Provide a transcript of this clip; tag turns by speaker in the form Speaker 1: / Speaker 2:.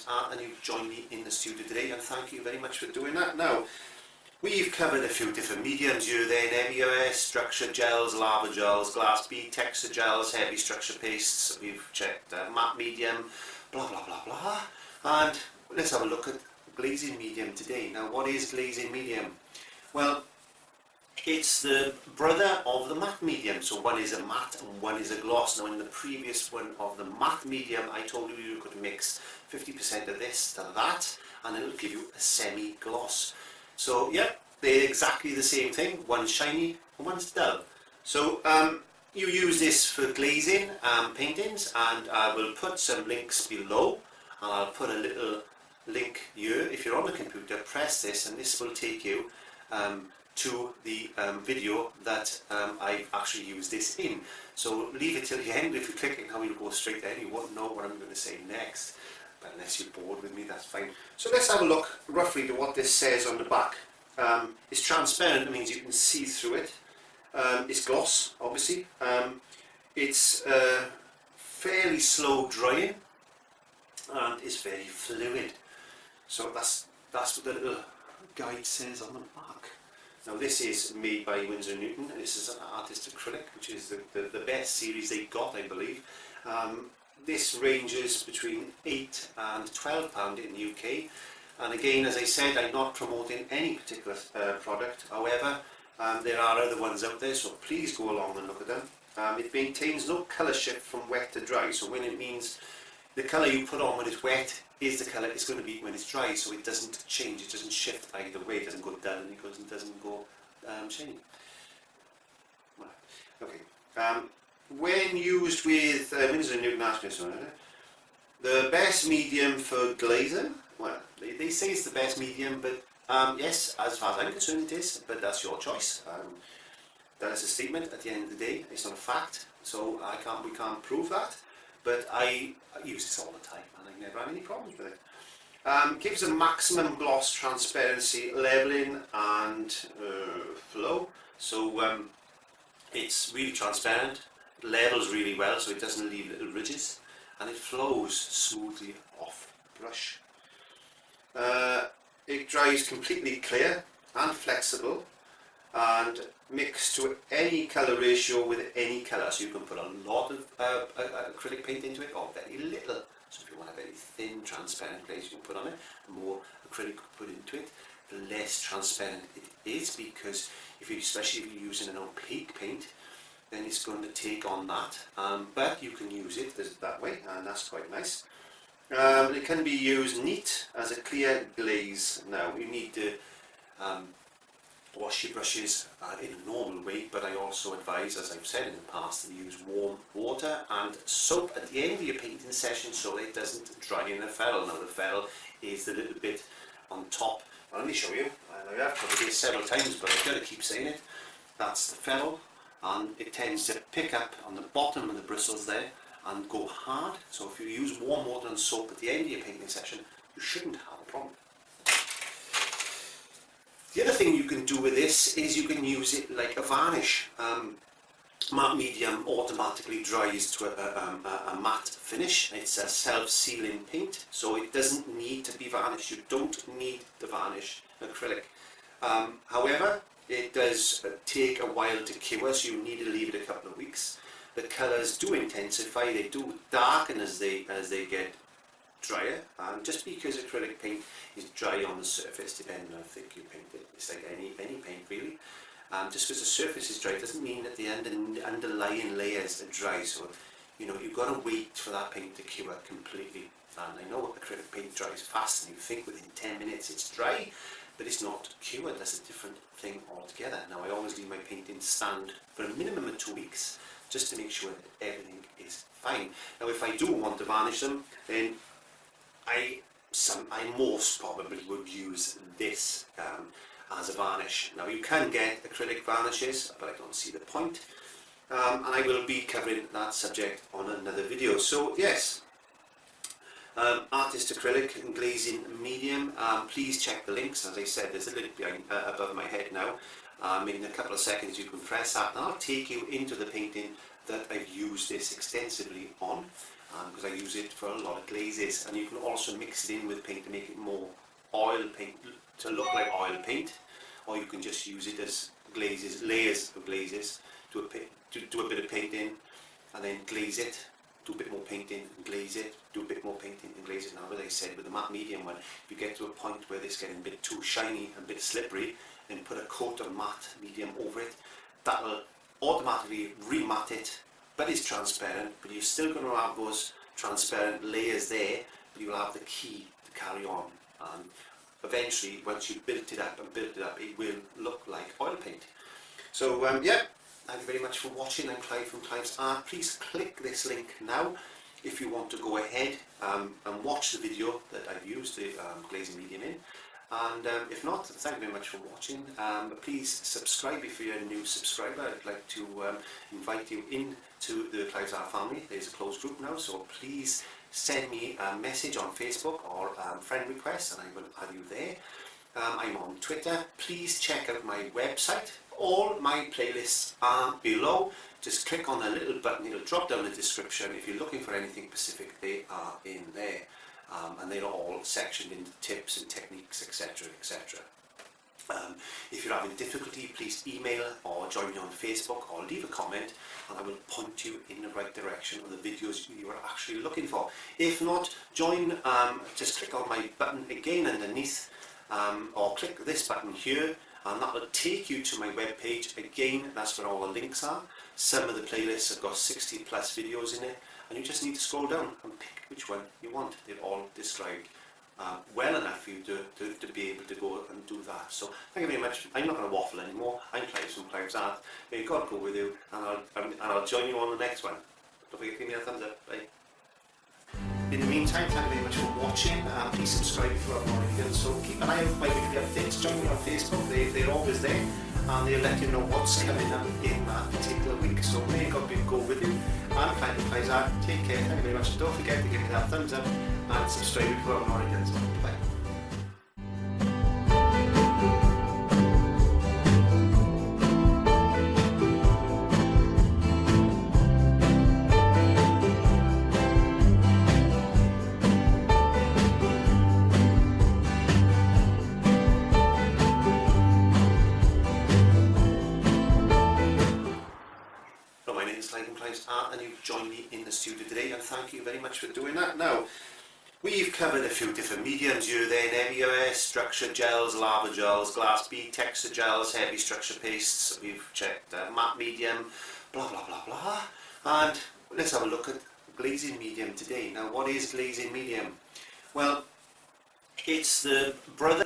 Speaker 1: and you've joined me in the studio today, and thank you very much for doing that. Now, we've covered a few different mediums, urethane, MEOS, structure gels, lava gels, glass bead, texture gels, heavy structure pastes. We've checked matte medium, blah blah blah blah. And let's have a look at glazing medium today. Now, what is glazing medium? Well, it's the brother of the matte medium. So one is a matte and one is a gloss. Now, in the previous one of the matte medium, I told you you could mix 50% of this to that, and it'll give you a semi-gloss. So yeah, they're exactly the same thing. One's shiny and one's dull. So you use this for glazing paintings, and I will put some links below, and I'll put a little link here. If you're on the computer, press this and this will take you to the video that I've actually used this in. So leave it till the end. If you click it now, you'll go straight there. You won't know what I'm going to say next. But unless you're bored with me, that's fine. So let's have a look roughly to what this says on the back. It's transparent, it means you can see through it. It's gloss, obviously. It's fairly slow drying, and it's very fluid. So that's what the little guide says on the back. Now, this is made by Winsor & Newton. This is an Artist Acrylic, which is the best series they've got, I believe. This ranges between £8 and £12 in the UK, and again, as I said, I'm not promoting any particular product. However, there are other ones out there, so please go along and look at them. It maintains no colour shift from wet to dry, so when it means the colour you put on when it's wet is the colour it's going to be when it's dry, so it doesn't change, it doesn't shift either way, it doesn't go dull and it doesn't go shiny. Okay. When used with Winsor & Newton, the best medium for glazing, well, they say it's the best medium, but yes, as far as I'm concerned it is, but that's your choice. That is a statement at the end of the day, it's not a fact, so we can't prove that, but I use this all the time and I never have any problems with it. Gives a maximum gloss, transparency, leveling and flow, so it's really transparent. It levels really well, so it doesn't leave little ridges, and it flows smoothly off brush. It dries completely clear and flexible, and mixed to any colour ratio with any colour, so you can put a lot of acrylic paint into it or very little. So if you want a very thin transparent glaze you can put on it, the more acrylic you put into it, the less transparent it is, because especially if you're using an opaque paint, then it's going to take on that, but you can use it that way, and that's quite nice. It can be used neat as a clear glaze. Now, you need to wash your brushes in a normal way, but I also advise, as I've said in the past, to use warm water and soap at the end of your painting session so it doesn't dry in the ferrule. Now, the ferrule is the little bit on top. Let me show you. I have covered this several times, but I've got to keep saying it. That's the ferrule, and it tends to pick up on the bottom of the bristles there and go hard. So if you use warm water and soap at the end of your painting session, you shouldn't have a problem. The other thing you can do with this is you can use it like a varnish. Matte medium automatically dries to a matte finish. It's a self-sealing paint, so it doesn't need to be varnished. You don't need to varnish acrylic. However, it does take a while to cure, so you need to leave it a couple of weeks. The colours do intensify, they do darken as they get drier, and just because acrylic paint is dry on the surface, depending on how thick you paint it, it's like any paint really. Just because the surface is dry doesn't mean that the underlying layers are dry, so you've got to wait for that paint to cure completely. And I know acrylic paint dries fast and you think within 10 minutes it's dry, but it's not cured. That's a different thing altogether. Now, I always leave my painting stand for a minimum of 2 weeks just to make sure that everything is fine. Now, if I do want to varnish them, then I most probably would use this as a varnish. Now, you can get acrylic varnishes, but I don't see the point, and I will be covering that subject on another video. So yes, Artist Acrylic and Glazing Medium. Please check the links. As I said, there's a link behind, above my head now. In a couple of seconds you can press that and I'll take you into the painting that I've used this extensively on. because I use it for a lot of glazes, and you can also mix it in with paint to make it more oil paint, to look like oil paint, or you can just use it as glazes, layers of glazes, do a bit of painting and then glaze it, do a bit more painting and glaze it, do a bit more painting and glaze it. Now, as I said, with the matte medium one, if you get to a point where it's getting a bit too shiny and a bit slippery, then put a coat of matte medium over it. That'll automatically rematte it, but it's transparent, but you're still going to have those transparent layers there, but you'll have the key to carry on. And eventually, once you've built it up, it will look like oil paint. So yeah, thank you very much for watching. I'm Clive from Clive's Art. Please click this link now if you want to go ahead and watch the video that I've used the glazing medium in. And if not, thank you very much for watching. Please subscribe if you're a new subscriber. I'd like to invite you into the Clive's Art family. There's a closed group now, so please send me a message on Facebook or friend request, and I will add you there. I'm on Twitter. Please check out my website. All my playlists are below. Just click on the little button, it'll drop down the description. If you're looking for anything specific, they are in there. And they're all sectioned into tips and techniques, etc, etc. If you're having difficulty, please email or join me on Facebook or leave a comment, and I will point you in the right direction of the videos you are actually looking for. If not, just click on my button again underneath, or click this button here, and that will take you to my web page. Again, that's where all the links are. Some of the playlists have got 60 plus videos in it, and you just need to scroll down and pick which one you want. They're all described well enough for you to be able to go and do that. So thank you very much. I'm not going to waffle anymore. I'm Clive from Clive's Art. May God go with you, and I'll join you on the next one. Don't forget to give me a thumbs up. Bye. In the meantime, thank you very much for watching. Please subscribe if you haven't already. So keep an eye out for my weekly updates. Join me on Facebook. They're always there, and they'll let you know what's coming up in that particular week. So may God go with you. I'm Clive from Clive's Art. Take care. Thank you very much. Don't forget to give me that thumbs up and subscribe if you haven't already done so. Bye. My name is Clive from Clive's Art, and you've joined me in the studio today, and thank you very much for doing that. Now, we've covered a few different mediums here, then MUS, structure gels, lava gels, glass bead, texture gels, heavy structure pastes. We've checked matte medium, blah blah blah blah. And let's have a look at glazing medium today. Now, what is glazing medium? Well, it's the brother